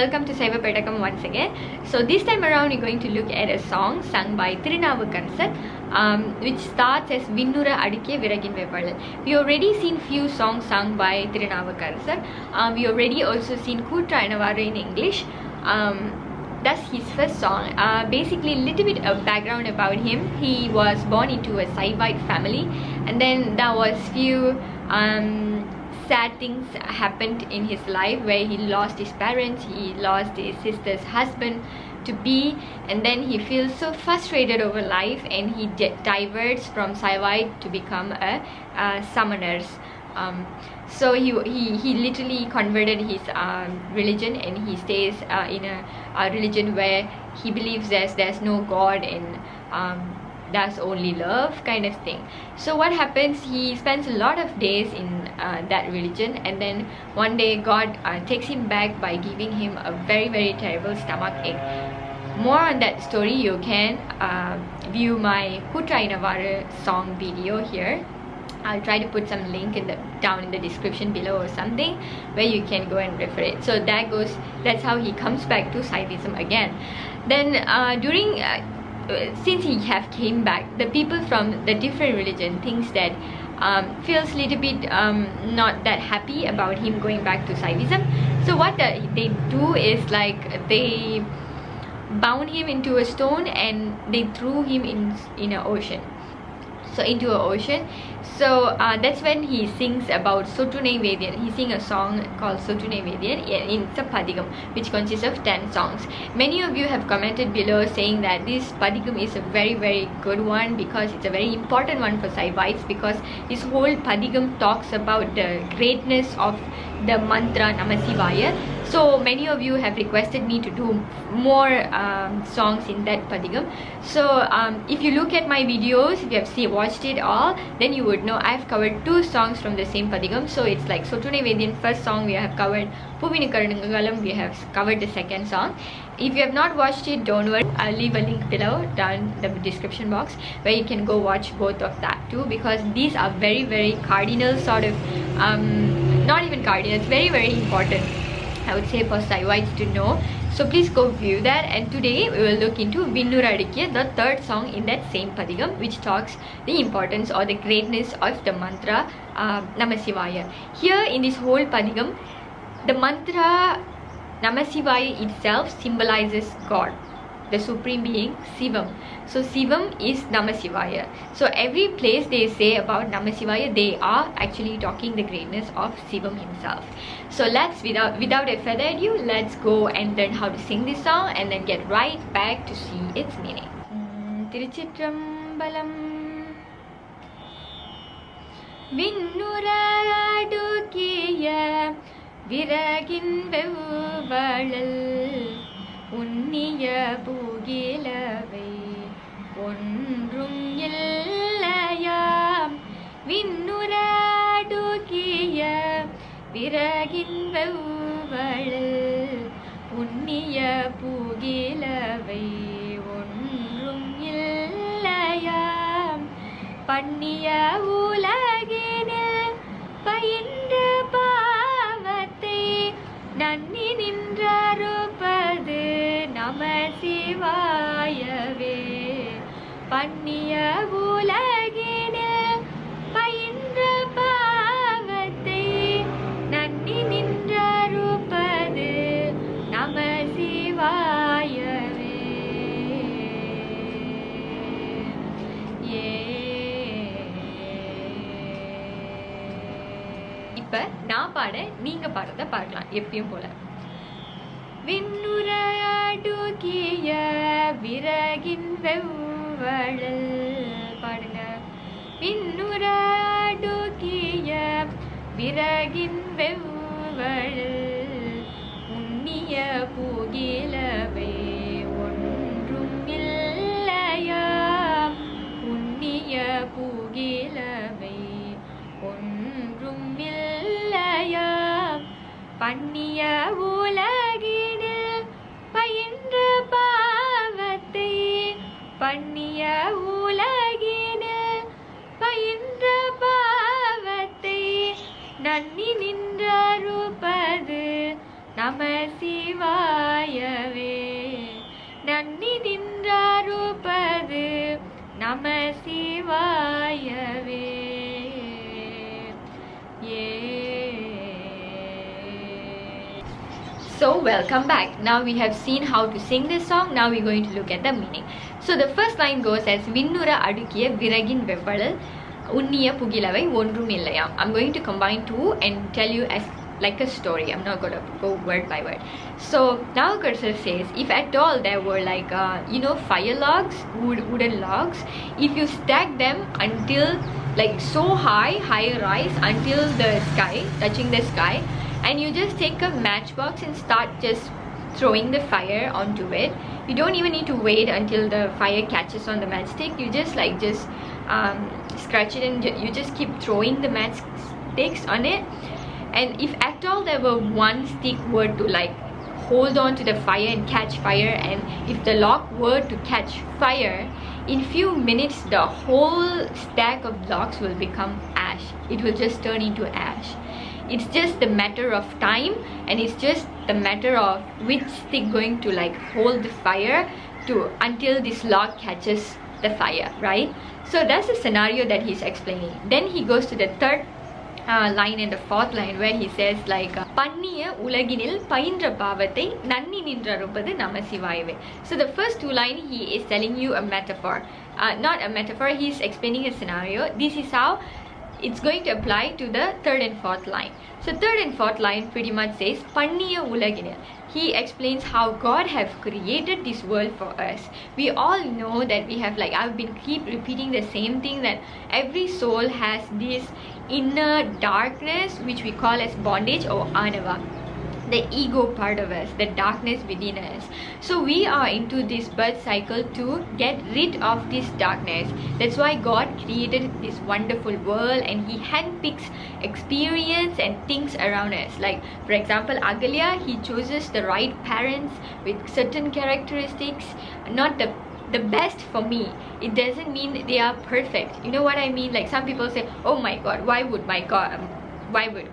welcome to Saiva Petakam once again. So this time around we're going to look at a song sung by Thirunaavukkarasar which starts as Vinnura adukkiya viragin. We already seen few songs sung by Thirunaavukkarasar. We already also seen Sottrunai in English. That's his first song. Basically a little bit of background about him. He was born into a Saivite family, and then there was few sad things happened in his life where he lost his parents, he lost his sister's husband to be, and then he feels so frustrated over life and he diverts from Saivite to become a summoners. So he literally converted his religion, and he stays in a religion where he believes there's no God and that's only love kind of thing. So what happens, he spends a lot of days in that religion, and then one day God takes him back by giving him a very, very terrible stomach ache. More on that story you can view my Sottrunai song video here. I'll try to put some link down in the description below or something where you can go and refer it. So that's how he comes back to Saivism again. Then since he have came back, the people from the different religion thinks that feels little bit not that happy about him going back to Saivism. So what they do is like they bound him into a stone and they threw him in an ocean. So into an ocean. So that's when he sings about Sottrunai. He sings a song called Sottrunai in a pathigam, which consists of 10 songs. Many of you have commented below saying that this pathigam is a very, very good one because it's a very important one for Saivites, because this whole pathigam talks about the greatness of the mantra Namasivaya. So many of you have requested me to do more songs in that pathigam. So if you look at my videos, if you have watched it all, then you would know I've covered 2 songs from the same pathigam. So it's like Sottrunai first song we have covered, we have covered the second song. If you have not watched it, don't worry, I'll leave a link below down the description box where you can go watch both of that too, because these are very, very cardinal sort of not even cardinal, it's very, very important, I would say, for Saivites to know. So please go view that. And today we will look into Vinnura adukkiya, the third song in that same pathigam, which talks the importance or the greatness of the mantra Namasivaya. Here in this whole pathigam, the mantra Namasivaya itself symbolizes God, the supreme being, Shivam. So Shivam is Namasivaya. So every place they say about Namasivaya, they are actually talking the greatness of Shivam himself. So let's, without a further ado, let's go and learn how to sing this song and then get right back to see its meaning. Tiruchitrambalam. Vinnura adukkiya viragin vevvalal unniya pugilavai ondrum illayam. Vinnura adukkiya viragin vevvalal unniya pugilavai ondrum illayam. Panniya ulaginil payindra paavathai nanni ninrarupadu Namasivayave. Panniya ulaginil payindra paavathai nanni ninrarupadu Namasivayave. இப்ப நான் பாட நீங்க பாடுறத பார்க்கலாம் எப்பயும் போல. Vinnura adukkiya viragin vevvalal. பாடுங்க. Vinnura adukkiya viragin vevvalal unniya pugilavai ondrum illayam. Unniya pugilavai ondrum illayam. Panniya ulaginil payindra paavathai. Panniya ulaginil payindra paavathai nanni ninrarupadu Namasivaya. Namasivayave Nanni ninrarupadu Namasivayave. So welcome back. Now we have seen how to sing this song. Now we're going to look at the meaning. So the first line goes as Vinnura adukkiya viragin vevvalal unniya pugilavai ondrum illayam. I'm going to combine two and tell you as like a story. I'm not going to go word by word. So Thirunaavukkarasar says, if at all there were like fire logs, wooden logs, if you stack them until like so high rise until the sky, touching the sky, and you just take a matchbox and start just throwing the fire onto it. You don't even need to wait until the fire catches on the matchstick. You just scratch it and you just keep throwing the matchsticks on it. And if at all there were one stick were to like hold on to the fire and catch fire, and if the log were to catch fire, in few minutes the whole stack of logs will become ash. It will just turn into ash. It's just the matter of time, and it's just the matter of which stick going to like hold the fire to until this log catches the fire, right? So that's the scenario that he's explaining. Then he goes to the third line and the fourth line where he says like Panniya ulaginil paindra pavathai nanni ninrarupadu Namasivayave. So the first two lines he is telling you a metaphor, not a metaphor, he's explaining a scenario. This is how it's going to apply to the third and fourth line. So third and fourth line pretty much says Panniya ulaginil. He explains how God have created this world for us. We all know that we have like, I've been keep repeating the same thing, that every soul has this inner darkness which we call as bondage or anava, the ego part of us, the darkness within us. So we are into this birth cycle to get rid of this darkness. That's why God created this wonderful world, and he handpicks experience and things around us. Like for example, Agalya, he chooses the right parents with certain characteristics, not the best for me. It doesn't mean they are perfect. You know what I mean? Like some people say, oh my God, why would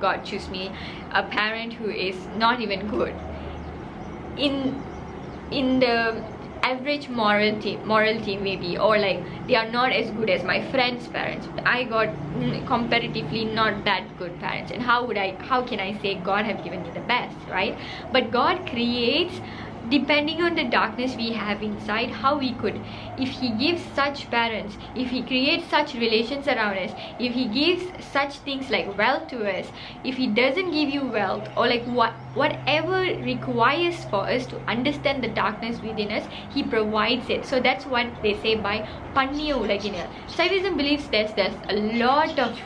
God choose me a parent who is not even good in the average morality maybe, or like they are not as good as my friend's parents. I got comparatively not that good parents, and how can I say God have given me the best, right? But God creates depending on the darkness we have inside, how we could, if he gives such parents, if he creates such relations around us, if he gives such things like wealth to us, if he doesn't give you wealth, or like whatever requires for us to understand the darkness within us, he provides it. So that's what they say by Panniya ulaginil. Saivism believes there's a lot of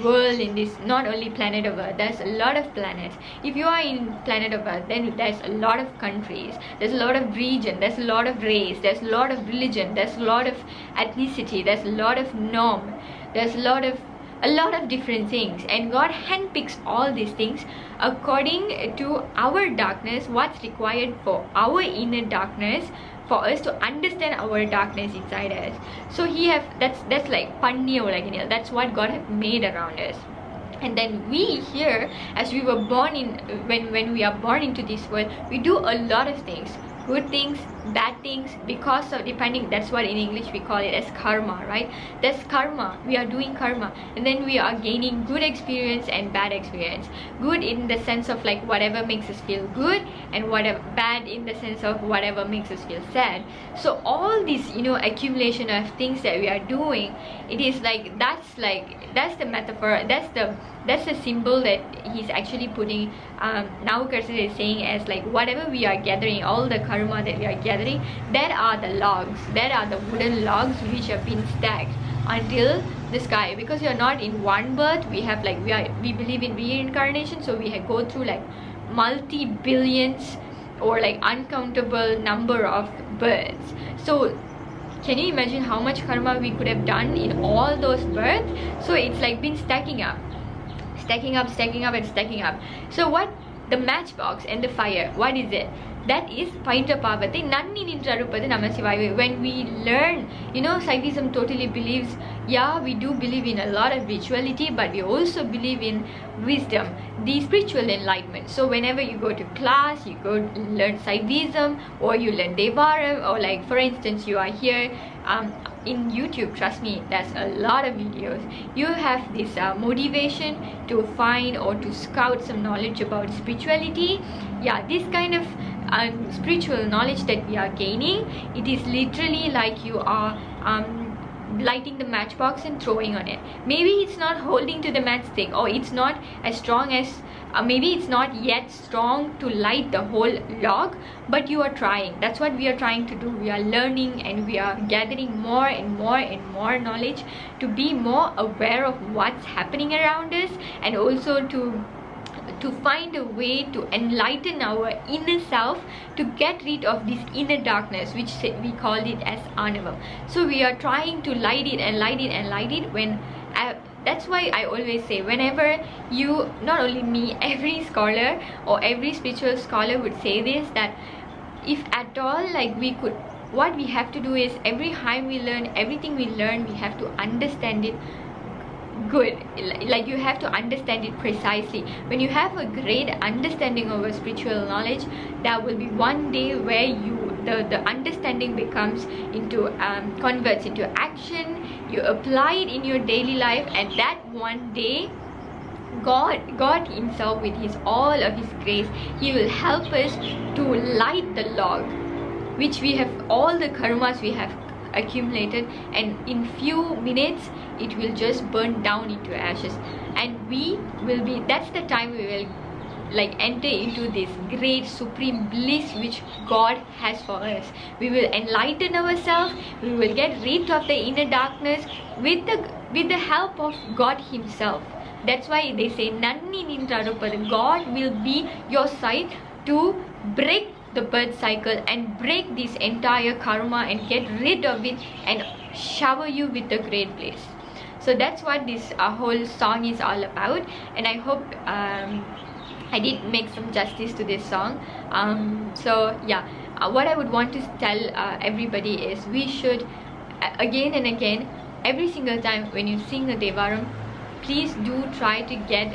world in this, not only planet of Earth, there's a lot of planets. If you are in planet of Earth, then there's a lot of countries, there's a lot of region, there's a lot of race, there's a lot of religion, there's a lot of ethnicity, there's a lot of norm, there's a lot of different things, and God handpicks all these things according to our darkness, what's required for our inner darkness, for us to understand our darkness inside us. So that's like Panniya ulaginil. That's what God have made around us. And then we here, as we were born in, when we are born into this world, we do a lot of things, good things, bad things, because of depending, that's what in English we call it as karma, right? That's karma. We are doing karma, and then we are gaining good experience and bad experience. Good in the sense of like whatever makes us feel good, and whatever bad in the sense of whatever makes us feel sad. So all this accumulation of things that we are doing, it is like that's the metaphor, that's the symbol that he's actually putting. Thirunaavukkarasar is saying as like whatever we are gathering, all the karma that we are gathering, that are the logs, that are the wooden logs which have been stacked until the sky. Because we are not in one birth, we have like we believe in reincarnation, so we go through like multi-billions or like uncountable number of births. So can you imagine how much karma we could have done in all those births? So it's like been stacking up and stacking up. So what the matchbox and the fire, what is it? that is painta pavathai nanni nindrarupadu Namasivaya. When we learn, Saivism totally believes, yeah, we do believe in a lot of rituality, but we also believe in wisdom, the spiritual enlightenment. So whenever you go to class, you go learn Saivism, or you learn Thevaram, or like for instance you are here in YouTube, trust me, there's a lot of videos. You have this motivation to find or to scout some knowledge about spirituality. Yeah, this kind of spiritual knowledge that we are gaining, it is literally like you are lighting the matchbox and throwing on it. Maybe it's not holding to the matchstick, or it's not as strong as maybe it's not yet strong to light the whole log, but you are trying. That's what we are trying to do. We are learning and we are gathering more and more and more knowledge to be more aware of what's happening around us, and also to find a way to enlighten our inner self, to get rid of this inner darkness, which we call it as Anavam. So we are trying to light it and light it and light it. That's why I always say, whenever you, not only me, every scholar or every spiritual scholar would say this, that if at all what we have to do is, every time we learn, everything we learn, we have to understand it good. Like you have to understand it precisely. When you have a great understanding of a spiritual knowledge, there will be one day where the understanding becomes into converts into action. You apply it in your daily life, and that one day God himself, with all of his grace, he will help us to light the log, which we have, all the karmas we have accumulated, and in few minutes it will just burn down into ashes, and we will be, that's the time we will enter into this great supreme bliss which God has for us. We will enlighten ourselves, we will get rid of the inner darkness with the help of God himself. That's why they say nanni nindrarupadu, God will be your side to break the birth cycle and break this entire karma and get rid of it and shower you with the great bliss. So that's what this whole song is all about, and I hope I did make some justice to this song. So yeah, what I would want to tell everybody is, we should again and again, every single time when you sing a Thevaram, please do try to get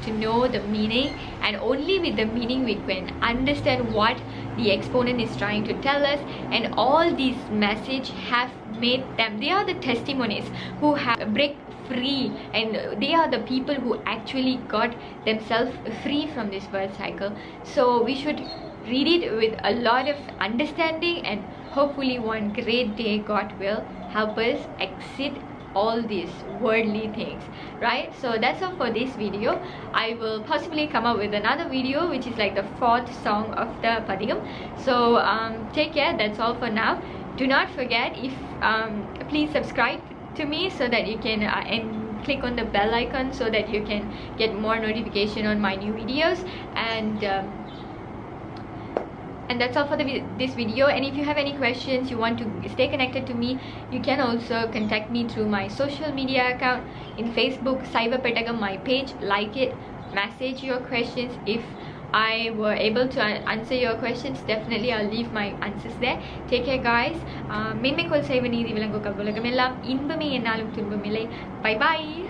to know the meaning, and only with the meaning we can understand what the exponent is trying to tell us. And all these message have made them, they are the testimonies who have break free, and they are the people who actually got themselves free from this birth cycle. So we should read it with a lot of understanding, and hopefully one great day God will help us exit all these worldly things, right? So that's all for this video. I will possibly come up with another video which is like the 4th song of the pathigam. So take care. That's all for now. Do not forget, if please subscribe to me so that you can and click on the bell icon so that you can get more notification on my new videos. And that's all for this video. And if you have any questions, you want to stay connected to me, you can also contact me through my social media account in Facebook, Saiva Pathigam, my page. Like it, message your questions. If I were able to answer your questions, definitely I'll leave my answers there. Take care guys. Bye bye.